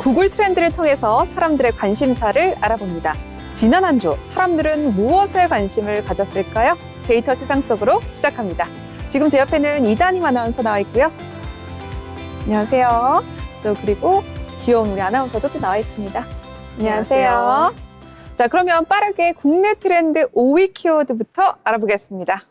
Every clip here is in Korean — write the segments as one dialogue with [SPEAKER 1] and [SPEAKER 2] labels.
[SPEAKER 1] 구글 트렌드를 통해서 사람들의 관심사를 알아봅니다. 지난 한 주 사람들은 무엇에 관심을 가졌을까요? 데이터 세상 속으로 시작합니다. 지금 제 옆에는 이다님 아나운서 나와 있고요. 안녕하세요. 또 그리고 귀여운 우리 아나운서도 또 나와 있습니다. 안녕하세요. 자, 그러면 빠르게 국내 트렌드 5위 키워드부터 알아보겠습니다.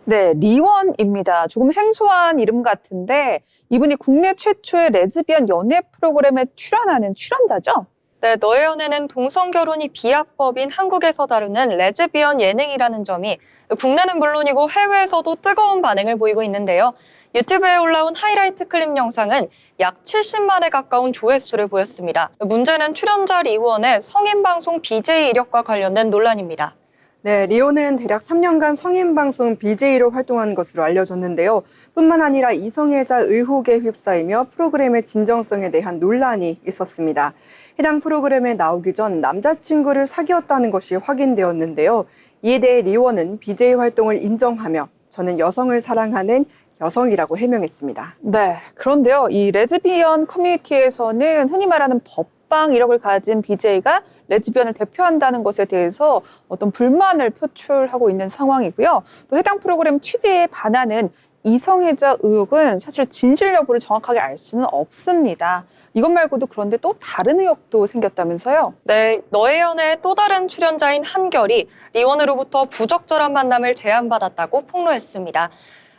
[SPEAKER 1] 네, 리원입니다. 조금 생소한 이름 같은데 이분이 국내 최초의 레즈비언 연애 프로그램에 출연하는 출연자죠?
[SPEAKER 2] 네, 너의 연애는 동성 결혼이 비합법인 한국에서 다루는 레즈비언 예능이라는 점이 국내는 물론이고 해외에서도 뜨거운 반응을 보이고 있는데요. 유튜브에 올라온 하이라이트 클립 영상은 약 70만에 가까운 조회수를 보였습니다. 문제는 출연자 리원의 성인 방송 BJ 이력과 관련된 논란입니다.
[SPEAKER 3] 네, 리오는 대략 3년간 성인방송 BJ로 활동한 것으로 알려졌는데요. 뿐만 아니라 이성애자 의혹에 휩싸이며 프로그램의 진정성에 대한 논란이 있었습니다. 해당 프로그램에 나오기 전 남자친구를 사귀었다는 것이 확인되었는데요. 이에 대해 리원은 BJ 활동을 인정하며 저는 여성을 사랑하는 여성이라고 해명했습니다.
[SPEAKER 1] 네, 그런데요. 이 레즈비언 커뮤니티에서는 흔히 말하는 법방 이력을 가진 BJ가 레즈비언을 대표한다는 것에 대해서 어떤 불만을 표출하고 있는 상황이고요. 또 해당 프로그램 취지에 반하는 이성애자 의혹은 사실 진실 여부를 정확하게 알 수는 없습니다. 이것 말고도 그런데 또 다른 의혹도 생겼다면서요?
[SPEAKER 2] 네, 너의 연애의 또 다른 출연자인 한결이 리원으로부터 부적절한 만남을 제안받았다고 폭로했습니다.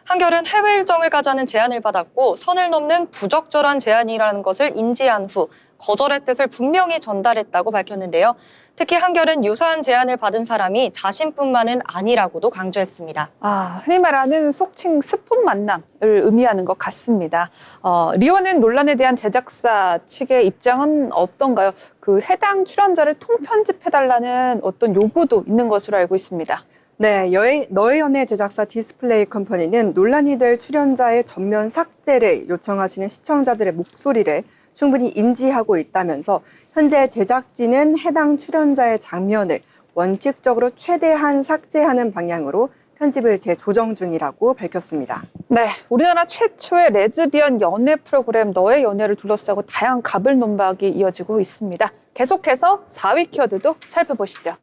[SPEAKER 2] 한결은 해외 일정을 가자는 제안을 받았고 선을 넘는 부적절한 제안이라는 것을 인지한 후 거절의 뜻을 분명히 전달했다고 밝혔는데요. 특히 한결은 유사한 제안을 받은 사람이 자신뿐만은 아니라고도 강조했습니다.
[SPEAKER 1] 흔히 말하는 속칭 스폰 만남을 의미하는 것 같습니다. 리오는 논란에 대한 제작사 측의 입장은 어떤가요? 그 해당 출연자를 통편집해달라는 어떤 요구도 있는 것으로 알고 있습니다.
[SPEAKER 3] 네, 너의 연애 제작사 디스플레이 컴퍼니는 논란이 될 출연자의 전면 삭제를 요청하시는 시청자들의 목소리를 충분히 인지하고 있다면서 현재 제작진은 해당 출연자의 장면을 원칙적으로 최대한 삭제하는 방향으로 편집을 재조정 중이라고 밝혔습니다.
[SPEAKER 1] 네, 우리나라 최초의 레즈비언 연애 프로그램 너의 연애를 둘러싸고 다양한 가불논박이 이어지고 있습니다. 계속해서 4위 키워드도 살펴보시죠.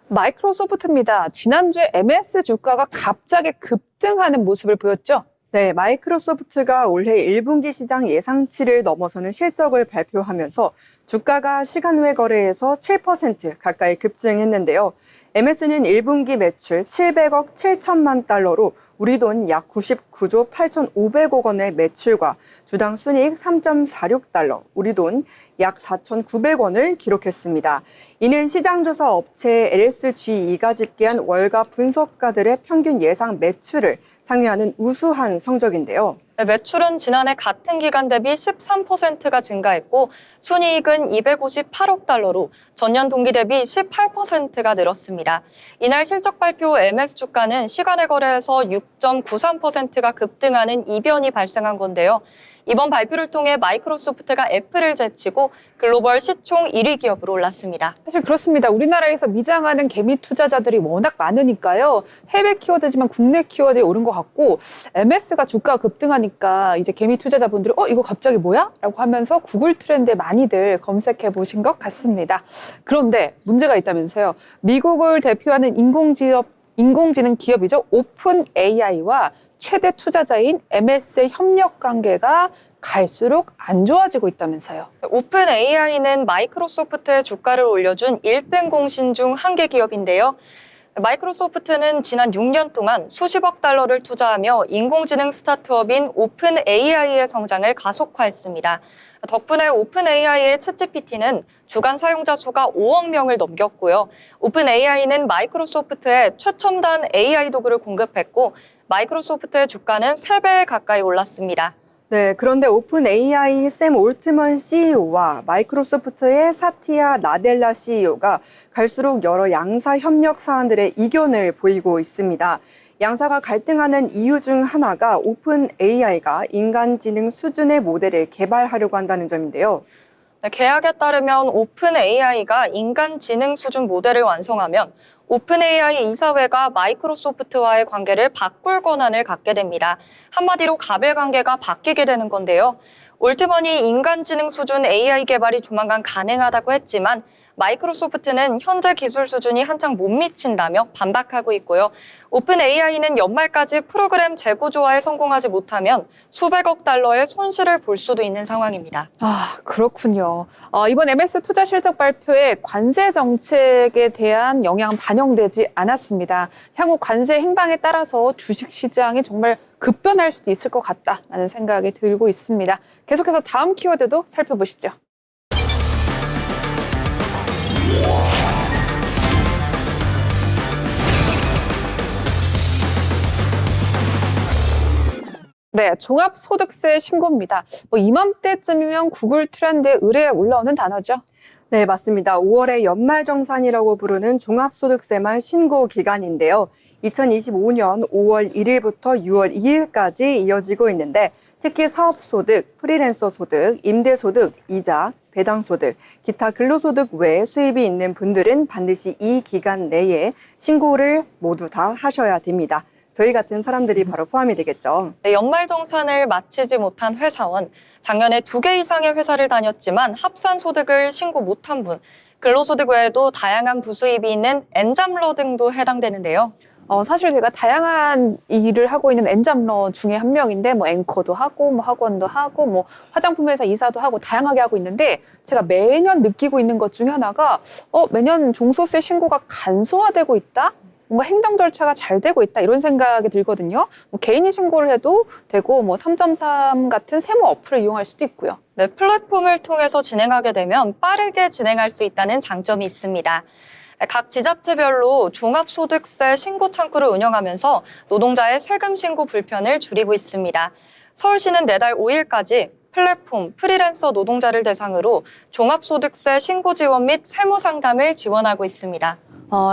[SPEAKER 1] 마이크로소프트입니다. 지난주에 MS 주가가 갑자기 급등하는 모습을 보였죠?
[SPEAKER 3] 네, 마이크로소프트가 올해 1분기 시장 예상치를 넘어서는 실적을 발표하면서 주가가 시간 외 거래에서 7% 가까이 급증했는데요. MS는 1분기 매출 700억 7천만 달러로 우리 돈 약 99조 8,500억 원의 매출과 주당 순이익 3.46달러, 우리 돈 약 4,900원을 기록했습니다. 이는 시장조사 업체 LSGE가 집계한 월가 분석가들의 평균 예상 매출을 상회하는 우수한 성적인데요.
[SPEAKER 2] 매출은 지난해 같은 기간 대비 13%가 증가했고 순이익은 258억 달러로 전년 동기 대비 18%가 늘었습니다. 이날 실적 발표 후 MS 주가는 시간의 거래에서 6.93%가 급등하는 이변이 발생한 건데요. 이번 발표를 통해 마이크로소프트가 애플을 제치고 글로벌 시총 1위 기업으로 올랐습니다.
[SPEAKER 1] 사실 그렇습니다. 우리나라에서 미장하는 개미 투자자들이 워낙 많으니까요. 해외 키워드지만 국내 키워드에 오른 것 같고 MS가 주가가 급등하니까 이제 개미 투자자분들이 이거 갑자기 뭐야? 라고 하면서 구글 트렌드에 많이들 검색해 보신 것 같습니다. 그런데 문제가 있다면서요. 미국을 대표하는 인공지능 기업이죠. 오픈 AI와 최대 투자자인 MS의 협력 관계가 갈수록 안 좋아지고 있다면서요.
[SPEAKER 2] 오픈 AI는 마이크로소프트의 주가를 올려준 1등 공신 중 한 개 기업인데요. 마이크로소프트는 지난 6년 동안 수십억 달러를 투자하며 인공지능 스타트업인 오픈 AI의 성장을 가속화했습니다. 덕분에 오픈 AI의 챗GPT는 주간 사용자 수가 5억 명을 넘겼고요. 오픈 AI는 마이크로소프트에 최첨단 AI 도구를 공급했고 마이크로소프트의 주가는 3배 가까이 올랐습니다.
[SPEAKER 3] 네, 그런데 오픈 AI 샘 올트먼 CEO와 마이크로소프트의 사티아 나델라 CEO가 갈수록 여러 양사 협력 사안들의 이견을 보이고 있습니다. 양사가 갈등하는 이유 중 하나가 오픈 AI가 인간지능 수준의 모델을 개발하려고 한다는 점인데요.
[SPEAKER 2] 네, 계약에 따르면 오픈 AI가 인간 지능 수준 모델을 완성하면 오픈 AI 이사회가 마이크로소프트와의 관계를 바꿀 권한을 갖게 됩니다. 한마디로 가별 관계가 바뀌게 되는 건데요. 올트먼이 인간지능 수준 AI 개발이 조만간 가능하다고 했지만 마이크로소프트는 현재 기술 수준이 한창 못 미친다며 반박하고 있고요. 오픈 AI는 연말까지 프로그램 재구조화에 성공하지 못하면 수백억 달러의 손실을 볼 수도 있는 상황입니다.
[SPEAKER 1] 아, 그렇군요. 이번 MS 투자 실적 발표에 관세 정책에 대한 영향은 반영되지 않았습니다. 향후 관세 행방에 따라서 주식시장이 정말 급변할 수도 있을 것 같다라는 생각이 들고 있습니다. 계속해서 다음 키워드도 살펴보시죠. 네, 종합소득세 신고입니다. 이맘때쯤이면 구글 트렌드에 의뢰에 올라오는 단어죠.
[SPEAKER 3] 네, 맞습니다. 5월의 연말정산이라고 부르는 종합소득세만 신고 기간인데요. 2025년 5월 1일부터 6월 2일까지 이어지고 있는데 특히 사업소득, 프리랜서 소득, 임대소득, 이자, 배당소득, 기타 근로소득 외에 수입이 있는 분들은 반드시 이 기간 내에 신고를 모두 다 하셔야 됩니다. 저희 같은 사람들이 바로 포함이 되겠죠.
[SPEAKER 2] 네, 연말정산을 마치지 못한 회사원, 작년에 2개 이상의 회사를 다녔지만 합산 소득을 신고 못한 분, 근로소득 외에도 다양한 부수입이 있는 엔잡러 등도 해당되는데요.
[SPEAKER 1] 사실 제가 다양한 일을 하고 있는 엔잡러 중에 한 명인데 앵커도 하고 학원도 하고 화장품 회사 이사도 하고 다양하게 하고 있는데 제가 매년 느끼고 있는 것 중에 하나가 매년 종소세 신고가 간소화되고 있다? 뭔가 행정 절차가 잘 되고 있다 이런 생각이 들거든요. 개인이 신고를 해도 되고 3.3 같은 세무 어플을 이용할 수도 있고요.
[SPEAKER 2] 네, 플랫폼을 통해서 진행하게 되면 빠르게 진행할 수 있다는 장점이 있습니다. 각 지자체별로 종합소득세 신고 창구를 운영하면서 노동자의 세금 신고 불편을 줄이고 있습니다. 서울시는 내달 5일까지 플랫폼, 프리랜서 노동자를 대상으로 종합소득세 신고 지원 및 세무 상담을 지원하고 있습니다.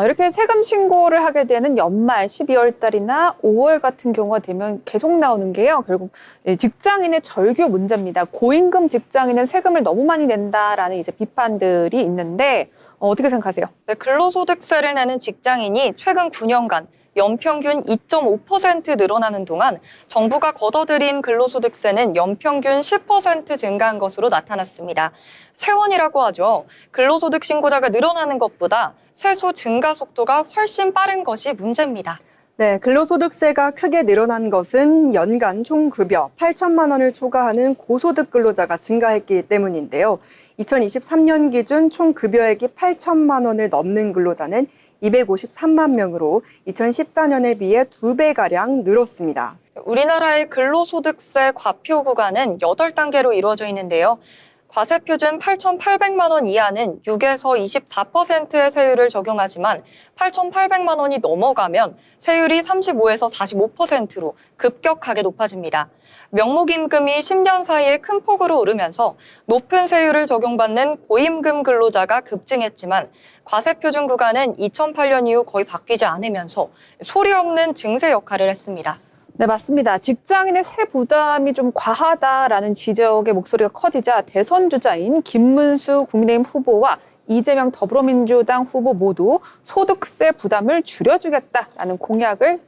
[SPEAKER 1] 이렇게 세금 신고를 하게 되는 연말 12월 달이나 5월 같은 경우가 되면 계속 나오는 게요. 결국 직장인의 절규 문제입니다. 고임금 직장인은 세금을 너무 많이 낸다라는 비판들이 있는데 어떻게 생각하세요?
[SPEAKER 2] 네, 근로소득세를 내는 직장인이 최근 9년간 연평균 2.5% 늘어나는 동안 정부가 걷어들인 근로소득세는 연평균 10% 증가한 것으로 나타났습니다. 세원이라고 하죠. 근로소득 신고자가 늘어나는 것보다 세수 증가 속도가 훨씬 빠른 것이 문제입니다.
[SPEAKER 3] 네, 근로소득세가 크게 늘어난 것은 연간 총급여 8천만 원을 초과하는 고소득 근로자가 증가했기 때문인데요. 2023년 기준 총급여액이 8천만 원을 넘는 근로자는 253만 명으로 2014년에 비해 2배가량 늘었습니다.
[SPEAKER 2] 우리나라의 근로소득세 과표 구간은 8단계로 이루어져 있는데요. 과세 표준 8,800만 원 이하는 6에서 24%의 세율을 적용하지만 8,800만 원이 넘어가면 세율이 35에서 45%로 급격하게 높아집니다. 명목임금이 10년 사이에 큰 폭으로 오르면서 높은 세율을 적용받는 고임금 근로자가 급증했지만 과세 표준 구간은 2008년 이후 거의 바뀌지 않으면서 소리 없는 증세 역할을 했습니다.
[SPEAKER 1] 네, 맞습니다. 직장인의 세 부담이 좀 과하다라는 지적의 목소리가 커지자 대선 주자인 김문수 국민의힘 후보와 이재명 더불어민주당 후보 모두 소득세 부담을 줄여주겠다라는 공약을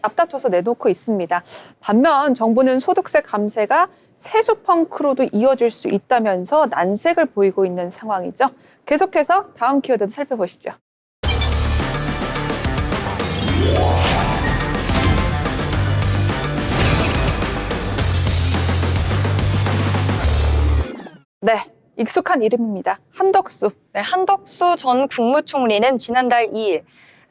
[SPEAKER 1] 앞다퉈서 내놓고 있습니다. 반면 정부는 소득세 감세가 세수 펑크로도 이어질 수 있다면서 난색을 보이고 있는 상황이죠. 계속해서 다음 키워드도 살펴보시죠. 네, 익숙한 이름입니다. 한덕수.
[SPEAKER 2] 네, 한덕수 전 국무총리는 지난달 2일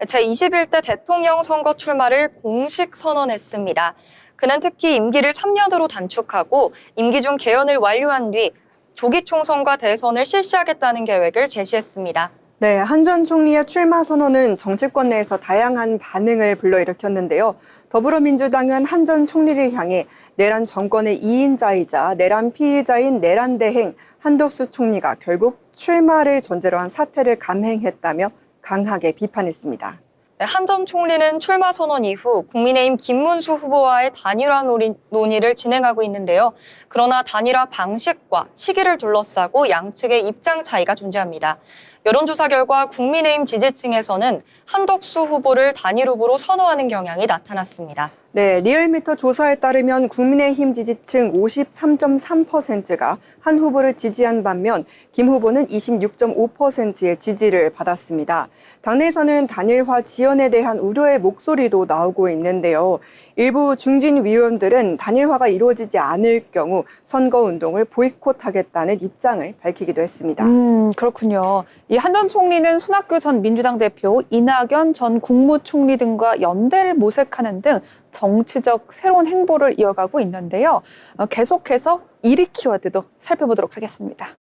[SPEAKER 2] 제21대 대통령 선거 출마를 공식 선언했습니다. 그는 특히 임기를 3년으로 단축하고 임기 중 개헌을 완료한 뒤 조기 총선과 대선을 실시하겠다는 계획을 제시했습니다.
[SPEAKER 3] 네, 한 전 총리의 출마 선언은 정치권 내에서 다양한 반응을 불러일으켰는데요. 더불어민주당은 한 전 총리를 향해 내란 정권의 2인자이자 내란 피의자인 내란 대행 한덕수 총리가 결국 출마를 전제로 한 사퇴를 감행했다며 강하게 비판했습니다.
[SPEAKER 2] 한 전 총리는 출마 선언 이후 국민의힘 김문수 후보와의 단일화 논의를 진행하고 있는데요. 그러나 단일화 방식과 시기를 둘러싸고 양측의 입장 차이가 존재합니다. 여론조사 결과 국민의힘 지지층에서는 한덕수 후보를 단일 후보로 선호하는 경향이 나타났습니다.
[SPEAKER 3] 네, 리얼미터 조사에 따르면 국민의힘 지지층 53.3%가 한 후보를 지지한 반면 김 후보는 26.5%의 지지를 받았습니다. 당내에서는 단일화 지연에 대한 우려의 목소리도 나오고 있는데요. 일부 중진 위원들은 단일화가 이루어지지 않을 경우 선거운동을 보이콧하겠다는 입장을 밝히기도 했습니다.
[SPEAKER 1] 그렇군요. 이 한 전 총리는 손학규 전 민주당 대표, 이낙연 전 국무총리 등과 연대를 모색하는 등 정치적 새로운 행보를 이어가고 있는데요. 계속해서 1위 키워드도 살펴보도록 하겠습니다.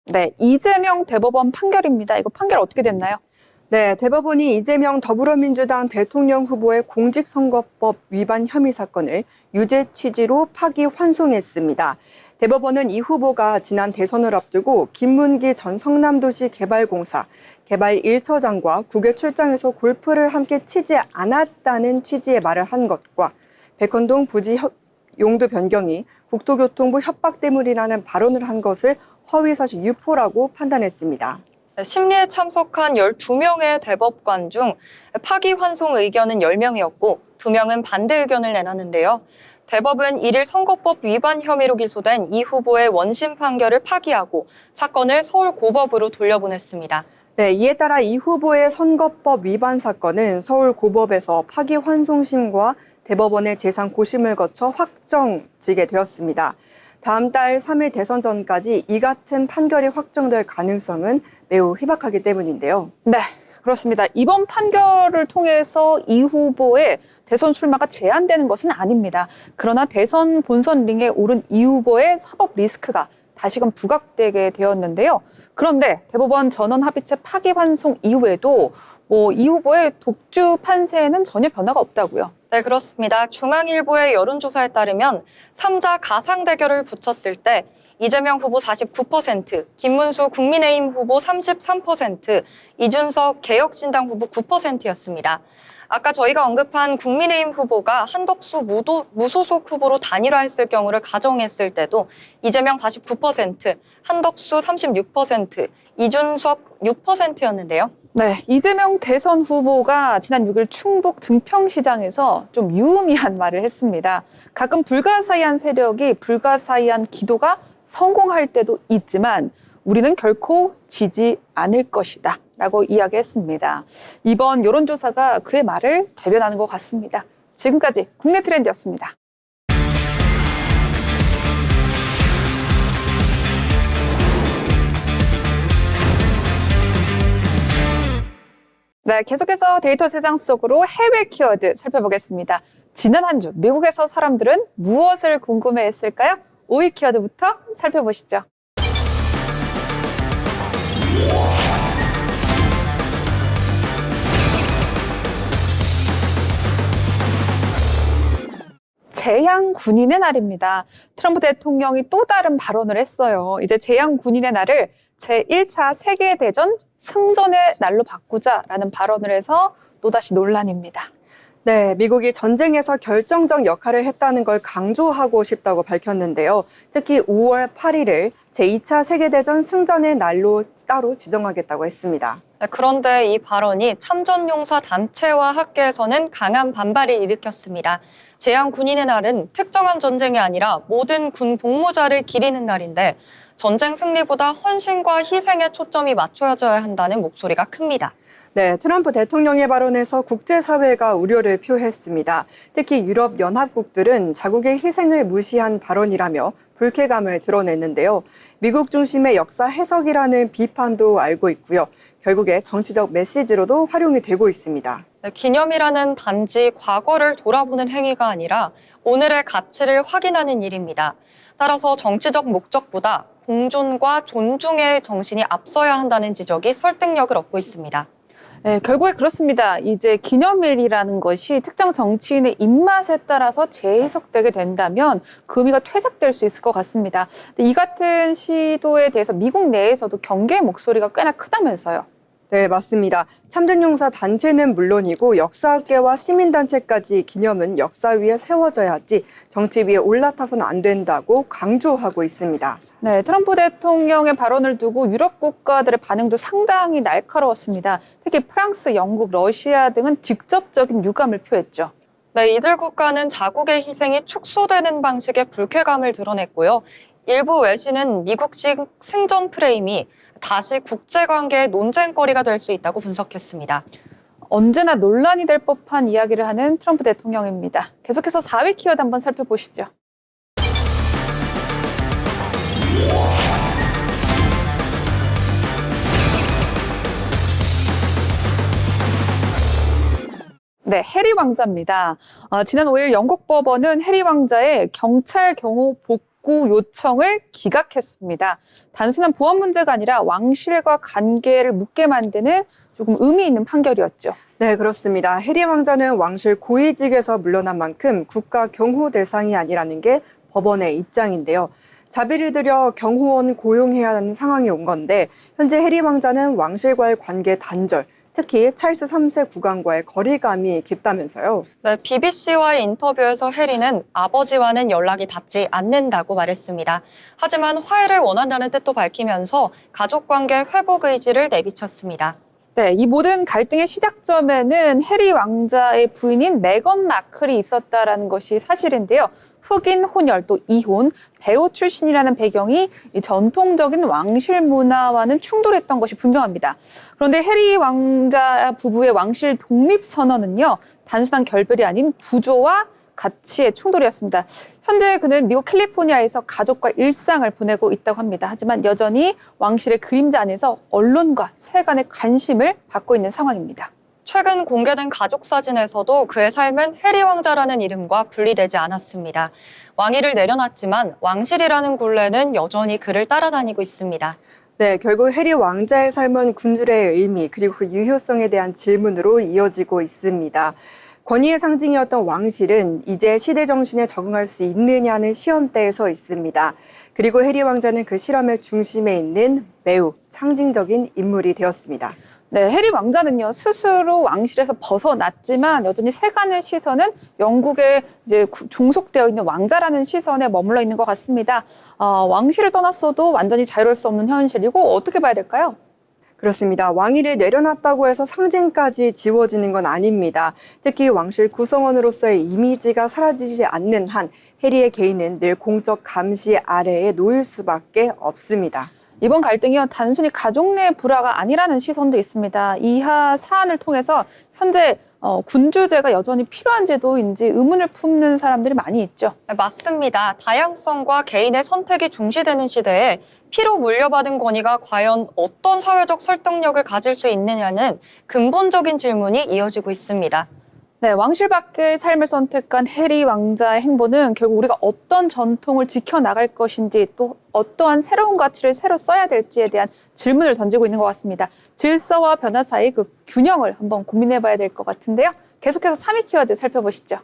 [SPEAKER 1] 네, 이재명 대법원 판결입니다. 이거 판결 어떻게 됐나요?
[SPEAKER 3] 네, 대법원이 이재명 더불어민주당 대통령 후보의 공직선거법 위반 혐의 사건을 유죄 취지로 파기환송했습니다. 대법원은 이 후보가 지난 대선을 앞두고 김문기 전 성남도시 개발공사 개발 1처장과 국외 출장에서 골프를 함께 치지 않았다는 취지의 말을 한 것과 백현동 부지 용도 변경이 국토교통부 협박 때문이라는 발언을 한 것을 허위사실 유포라고 판단했습니다.
[SPEAKER 2] 심리에 참석한 12명의 대법관 중 파기환송 의견은 10명이었고 2명은 반대 의견을 내놨는데요. 대법은 1일 선거법 위반 혐의로 기소된 이 후보의 원심 판결을 파기하고 사건을 서울고법으로 돌려보냈습니다.
[SPEAKER 3] 네, 이에 따라 이 후보의 선거법 위반 사건은 서울고법에서 파기환송심과 대법원의 재상고심을 거쳐 확정지게 되었습니다. 다음 달 3일 대선 전까지 이 같은 판결이 확정될 가능성은 매우 희박하기 때문인데요.
[SPEAKER 1] 네, 그렇습니다. 이번 판결을 통해서 이 후보의 대선 출마가 제한되는 것은 아닙니다. 그러나 대선 본선 링에 오른 이 후보의 사법 리스크가 다시금 부각되게 되었는데요. 그런데 대법원 전원 합의체 파기환송 이후에도 이 후보의 독주 판세에는 전혀 변화가 없다고요.
[SPEAKER 2] 네, 그렇습니다. 중앙일보의 여론조사에 따르면 3자 가상 대결을 붙였을 때 이재명 후보 49%, 김문수 국민의힘 후보 33%, 이준석 개혁신당 후보 9%였습니다. 아까 저희가 언급한 국민의힘 후보가 한덕수 무소속 후보로 단일화했을 경우를 가정했을 때도 이재명 49%, 한덕수 36%, 이준석 6%였는데요.
[SPEAKER 1] 네, 이재명 대선 후보가 지난 6일 충북 등평시장에서 좀 유의미한 말을 했습니다. 가끔 불가사의한 세력이 불가사의한 기도가 성공할 때도 있지만 우리는 결코 지지 않을 것이다 라고 이야기했습니다. 이번 여론조사가 그의 말을 대변하는 것 같습니다. 지금까지 국내 트렌드였습니다. 네, 계속해서 데이터 세상 속으로 해외 키워드 살펴보겠습니다. 지난 한 주 미국에서 사람들은 무엇을 궁금해했을까요? 5위 키워드부터 살펴보시죠. 재향군인의 날입니다. 트럼프 대통령이 또 다른 발언을 했어요. 이제 재향군인의 날을 제1차 세계대전 승전의 날로 바꾸자라는 발언을 해서 또다시 논란입니다.
[SPEAKER 3] 네, 미국이 전쟁에서 결정적 역할을 했다는 걸 강조하고 싶다고 밝혔는데요. 특히 5월 8일을 제2차 세계대전 승전의 날로 따로 지정하겠다고 했습니다.
[SPEAKER 2] 그런데 이 발언이 참전용사 단체와 학계에서는 강한 반발을 일으켰습니다. 재향군인의 날은 특정한 전쟁이 아니라 모든 군 복무자를 기리는 날인데 전쟁 승리보다 헌신과 희생에 초점이 맞춰져야 한다는 목소리가 큽니다.
[SPEAKER 3] 네, 트럼프 대통령의 발언에서 국제사회가 우려를 표했습니다. 특히 유럽연합국들은 자국의 희생을 무시한 발언이라며 불쾌감을 드러냈는데요. 미국 중심의 역사 해석이라는 비판도 알고 있고요. 결국에 정치적 메시지로도 활용이 되고 있습니다.
[SPEAKER 2] 네, 기념이라는 단지 과거를 돌아보는 행위가 아니라 오늘의 가치를 확인하는 일입니다. 따라서 정치적 목적보다 공존과 존중의 정신이 앞서야 한다는 지적이 설득력을 얻고 있습니다.
[SPEAKER 1] 네, 결국에 그렇습니다. 이제 기념일이라는 것이 특정 정치인의 입맛에 따라서 재해석되게 된다면 그 의미가 퇴색될 수 있을 것 같습니다. 근데 이 같은 시도에 대해서 미국 내에서도 경계의 목소리가 꽤나 크다면서요.
[SPEAKER 3] 네, 맞습니다. 참전용사 단체는 물론이고 역사학계와 시민단체까지 기념은 역사 위에 세워져야지 정치 위에 올라타서는 안 된다고 강조하고 있습니다.
[SPEAKER 1] 네, 트럼프 대통령의 발언을 두고 유럽 국가들의 반응도 상당히 날카로웠습니다. 특히 프랑스, 영국, 러시아 등은 직접적인 유감을 표했죠.
[SPEAKER 2] 네, 이들 국가는 자국의 희생이 축소되는 방식의 불쾌감을 드러냈고요. 일부 외신은 미국식 승전 프레임이 다시 국제관계의 논쟁거리가 될 수 있다고 분석했습니다.
[SPEAKER 1] 언제나 논란이 될 법한 이야기를 하는 트럼프 대통령입니다. 계속해서 4위 키워드 한번 살펴보시죠. 네, 해리 왕자입니다. 지난 5일 영국 법원은 해리 왕자의 경찰 경호 복구 요청을 기각했습니다. 단순한 보안 문제가 아니라 왕실과 관계를 묻게 만드는 조금 의미 있는 판결이었죠.
[SPEAKER 3] 네, 그렇습니다. 해리 왕자는 왕실 고위직에서 물러난 만큼 국가 경호 대상이 아니라는 게 법원의 입장인데요. 자비를 들여 경호원 고용해야 하는 상황이 온 건데 현재 해리 왕자는 왕실과의 관계 단절, 특히 찰스 3세 국왕과의 거리감이 깊다면서요.
[SPEAKER 2] 네, BBC와의 인터뷰에서 해리는 아버지와는 연락이 닿지 않는다고 말했습니다. 하지만 화해를 원한다는 뜻도 밝히면서 가족관계 회복 의지를 내비쳤습니다.
[SPEAKER 1] 네, 이 모든 갈등의 시작점에는 해리 왕자의 부인인 메건 마클이 있었다라는 것이 사실인데요. 흑인 혼혈 또 이혼, 배우 출신이라는 배경이 이 전통적인 왕실 문화와는 충돌했던 것이 분명합니다. 그런데 해리 왕자 부부의 왕실 독립 선언은요, 단순한 결별이 아닌 구조와 가치의 충돌이었습니다. 현재 그는 미국 캘리포니아에서 가족과 일상을 보내고 있다고 합니다. 하지만 여전히 왕실의 그림자 안에서 언론과 세간의 관심을 받고 있는 상황입니다.
[SPEAKER 2] 최근 공개된 가족 사진에서도 그의 삶은 해리 왕자라는 이름과 분리되지 않았습니다. 왕위를 내려놨지만 왕실이라는 굴레는 여전히 그를 따라다니고 있습니다.
[SPEAKER 3] 네, 결국 해리 왕자의 삶은 군주의 의미 그리고 그 유효성에 대한 질문으로 이어지고 있습니다. 권위의 상징이었던 왕실은 이제 시대 정신에 적응할 수 있느냐는 시험대에 서 있습니다. 그리고 해리 왕자는 그 실험의 중심에 있는 매우 상징적인 인물이 되었습니다.
[SPEAKER 1] 네, 해리 왕자는요, 스스로 왕실에서 벗어났지만 여전히 세간의 시선은 영국에 이제 종속되어 있는 왕자라는 시선에 머물러 있는 것 같습니다. 왕실을 떠났어도 완전히 자유로울 수 없는 현실이고 어떻게 봐야 될까요?
[SPEAKER 3] 그렇습니다. 왕위를 내려놨다고 해서 상징까지 지워지는 건 아닙니다. 특히 왕실 구성원으로서의 이미지가 사라지지 않는 한 해리의 개인은 늘 공적 감시 아래에 놓일 수밖에 없습니다.
[SPEAKER 1] 이번 갈등이요, 단순히 가족 내 불화가 아니라는 시선도 있습니다. 이하 사안을 통해서 현재 군주제가 여전히 필요한 제도인지 의문을 품는 사람들이 많이 있죠.
[SPEAKER 2] 맞습니다. 다양성과 개인의 선택이 중시되는 시대에 피로 물려받은 권위가 과연 어떤 사회적 설득력을 가질 수 있느냐는 근본적인 질문이 이어지고 있습니다.
[SPEAKER 1] 네, 왕실 밖의 삶을 선택한 해리 왕자의 행보는 결국 우리가 어떤 전통을 지켜나갈 것인지 또 어떠한 새로운 가치를 새로 써야 될지에 대한 질문을 던지고 있는 것 같습니다. 질서와 변화 사이 그 균형을 한번 고민해봐야 될 것 같은데요. 계속해서 3위 키워드 살펴보시죠.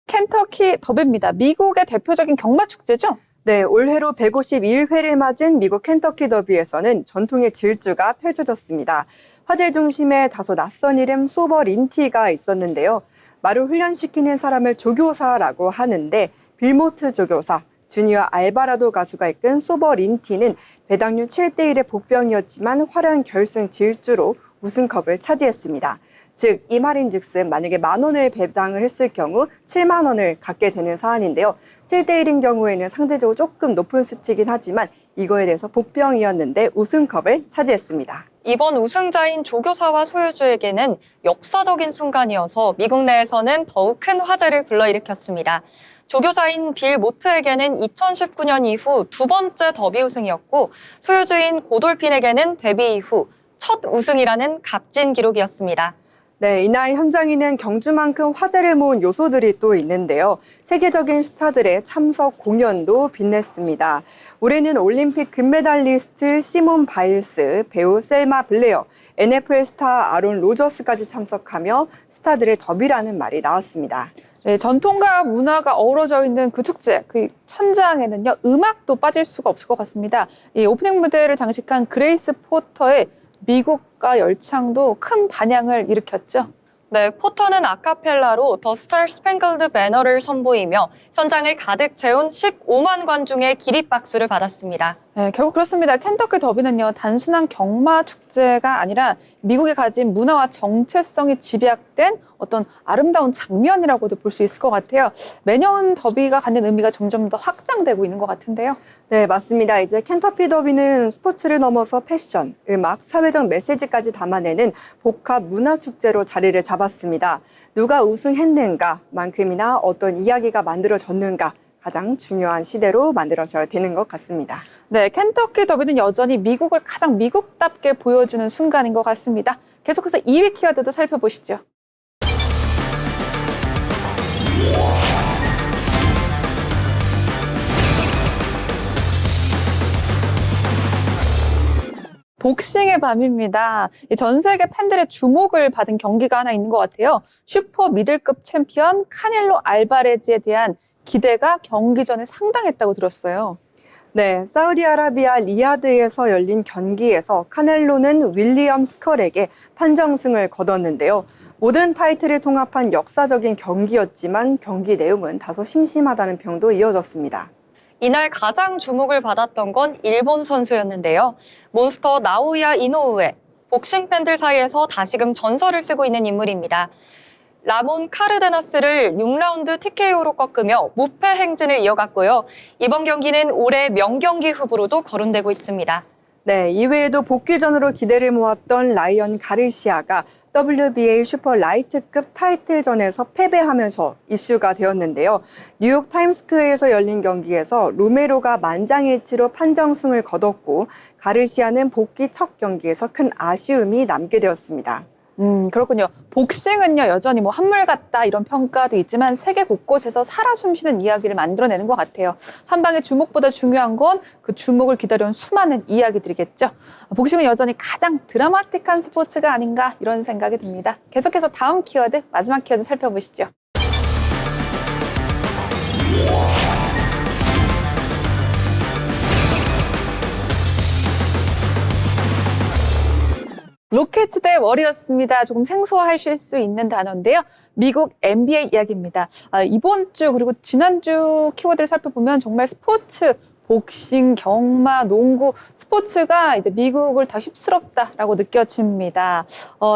[SPEAKER 1] 켄터키 더비입니다. 미국의 대표적인 경마 축제죠?
[SPEAKER 3] 네, 올해로 151회를 맞은 미국 켄터키 더비에서는 전통의 질주가 펼쳐졌습니다. 화제 중심에 다소 낯선 이름 소버 린티가 있었는데요. 말을 훈련시키는 사람을 조교사라고 하는데 빌모트 조교사, 주니어 알바라도 가수가 이끈 소버 린티는 배당률 7대1의 복병이었지만 화려한 결승 질주로 우승컵을 차지했습니다. 즉, 이 말인즉슨 만약에 10,000원을 배당을 했을 경우 7만 원을 갖게 되는 사안인데요. 7대1인 경우에는 상대적으로 조금 높은 수치이긴 하지만 이거에 대해서 복병이었는데 우승컵을 차지했습니다.
[SPEAKER 2] 이번 우승자인 조교사와 소유주에게는 역사적인 순간이어서 미국 내에서는 더욱 큰 화제를 불러일으켰습니다. 조교사인 빌 모트에게는 2019년 이후 두 번째 더비 우승이었고 소유주인 고돌핀에게는 데뷔 이후 첫 우승이라는 값진 기록이었습니다.
[SPEAKER 3] 네, 이날 현장에는 경주만큼 화제를 모은 요소들이 또 있는데요. 세계적인 스타들의 참석 공연도 빛냈습니다. 올해는 올림픽 금메달리스트 시몬 바일스, 배우 셀마 블레어, NFL 스타 아론 로저스까지 참석하며 스타들의 더비라는 말이 나왔습니다.
[SPEAKER 1] 네, 전통과 문화가 어우러져 있는 그 축제, 그 현장에는요, 음악도 빠질 수가 없을 것 같습니다. 이 오프닝 무대를 장식한 그레이스 포터의 미국가 열창도 큰 반향을 일으켰죠.
[SPEAKER 2] 네, 포터는 아카펠라로 더 스타 스팽글드 배너를 선보이며 현장을 가득 채운 15만 관중의 기립박수를 받았습니다.
[SPEAKER 1] 네, 결국 그렇습니다. 켄터키 더비는요, 단순한 경마 축제가 아니라 미국이 가진 문화와 정체성이 집약된 어떤 아름다운 장면이라고도 볼 수 있을 것 같아요. 매년 더비가 갖는 의미가 점점 더 확장되고 있는 것 같은데요.
[SPEAKER 3] 네, 맞습니다. 이제 켄터키 더비는 스포츠를 넘어서 패션, 음악, 사회적 메시지까지 담아내는 복합 문화 축제로 자리를 잡았습니다. 누가 우승했는가만큼이나 어떤 이야기가 만들어졌는가 가장 중요한 시대로 만들어져야 되는 것 같습니다.
[SPEAKER 1] 네, 켄터키 더비는 여전히 미국을 가장 미국답게 보여주는 순간인 것 같습니다. 계속해서 2위 키워드도 살펴보시죠. 복싱의 밤입니다. 전 세계 팬들의 주목을 받은 경기가 하나 있는 것 같아요. 슈퍼 미들급 챔피언 카넬로 알바레즈에 대한 기대가 경기 전에 상당했다고 들었어요.
[SPEAKER 3] 네, 사우디아라비아 리야드에서 열린 경기에서 카넬로는 윌리엄 스컬에게 판정승을 거뒀는데요. 모든 타이틀을 통합한 역사적인 경기였지만 경기 내용은 다소 심심하다는 평도 이어졌습니다.
[SPEAKER 2] 이날 가장 주목을 받았던 건 일본 선수였는데요. 몬스터 나오야 이노우에, 복싱 팬들 사이에서 다시금 전설을 쓰고 있는 인물입니다. 라몬 카르데나스를 6라운드 TKO로 꺾으며 무패 행진을 이어갔고요. 이번 경기는 올해 명경기 후보로도 거론되고 있습니다.
[SPEAKER 3] 네, 이외에도 복귀전으로 기대를 모았던 라이언 가르시아가 WBA 슈퍼 라이트급 타이틀전에서 패배하면서 이슈가 되었는데요. 뉴욕 타임스퀘어에서 열린 경기에서 로메로가 만장일치로 판정승을 거뒀고 가르시아는 복귀 첫 경기에서 큰 아쉬움이 남게 되었습니다.
[SPEAKER 1] 그렇군요. 복싱은요, 여전히 뭐 한물 같다 이런 평가도 있지만 세계 곳곳에서 살아 숨쉬는 이야기를 만들어내는 것 같아요. 한 방의 주목보다 중요한 건 그 주목을 기다려온 수많은 이야기들이겠죠. 복싱은 여전히 가장 드라마틱한 스포츠가 아닌가 이런 생각이 듭니다. 계속해서 다음 키워드, 마지막 키워드 살펴보시죠. 로켓츠 대 워리어스입니다. 조금 생소하실 수 있는 단어인데요. 미국 NBA 이야기입니다. 이번 주 그리고 지난주 키워드를 살펴보면 정말 스포츠, 복싱, 경마, 농구, 스포츠가 이제 미국을 다 휩쓸었다라고 느껴집니다.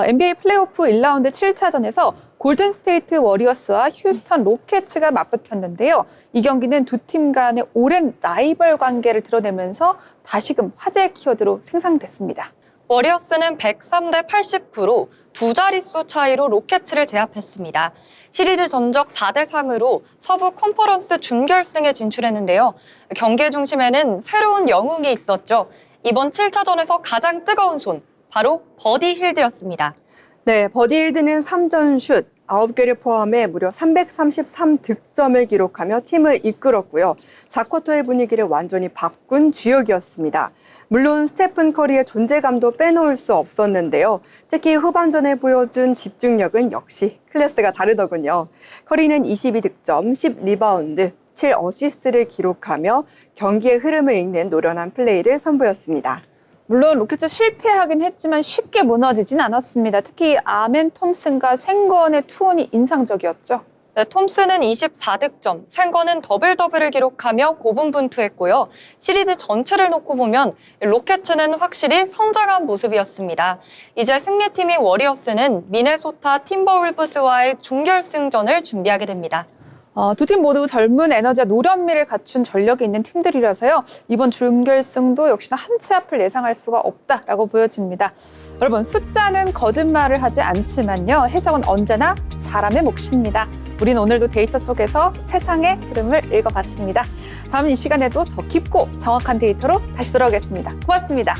[SPEAKER 1] NBA 플레이오프 1라운드 7차전에서 골든스테이트 워리어스와 휴스턴 로켓츠가 맞붙었는데요. 이 경기는 두 팀 간의 오랜 라이벌 관계를 드러내면서 다시금 화제의 키워드로 생성됐습니다.
[SPEAKER 2] 워리어스는 103대 89로 두 자릿수 차이로 로켓츠를 제압했습니다. 시리즈 전적 4대 3으로 서부 컨퍼런스 준결승에 진출했는데요. 경기의 중심에는 새로운 영웅이 있었죠. 이번 7차전에서 가장 뜨거운 손, 바로 버디 힐드였습니다.
[SPEAKER 3] 네, 버디 힐드는 3전 슛 9개를 포함해 무려 333득점을 기록하며 팀을 이끌었고요. 4쿼터의 분위기를 완전히 바꾼 주역이었습니다. 물론 스테픈 커리의 존재감도 빼놓을 수 없었는데요. 특히 후반전에 보여준 집중력은 역시 클래스가 다르더군요. 커리는 22득점, 10리바운드, 7어시스트를 기록하며 경기의 흐름을 읽는 노련한 플레이를 선보였습니다.
[SPEAKER 1] 물론 로켓츠 실패하긴 했지만 쉽게 무너지진 않았습니다. 특히 아멘 톰슨과 쉔건의 투혼이 인상적이었죠.
[SPEAKER 2] 네, 톰슨은 24득점, 쉔건은 더블더블을 기록하며 고분분투했고요. 시리즈 전체를 놓고 보면 로켓츠는 확실히 성장한 모습이었습니다. 이제 승리팀인 워리어스는 미네소타 팀버울브스와의 준결승전을 준비하게 됩니다.
[SPEAKER 1] 두 팀 모두 젊은 에너지와 노련미를 갖춘 전력이 있는 팀들이라서요. 이번 준결승도 역시나 한 치 앞을 예상할 수가 없다라고 보여집니다. 여러분, 숫자는 거짓말을 하지 않지만요. 해석은 언제나 사람의 몫입니다. 우리는 오늘도 데이터 속에서 세상의 흐름을 읽어봤습니다. 다음 이 시간에도 더 깊고 정확한 데이터로 다시 돌아오겠습니다. 고맙습니다.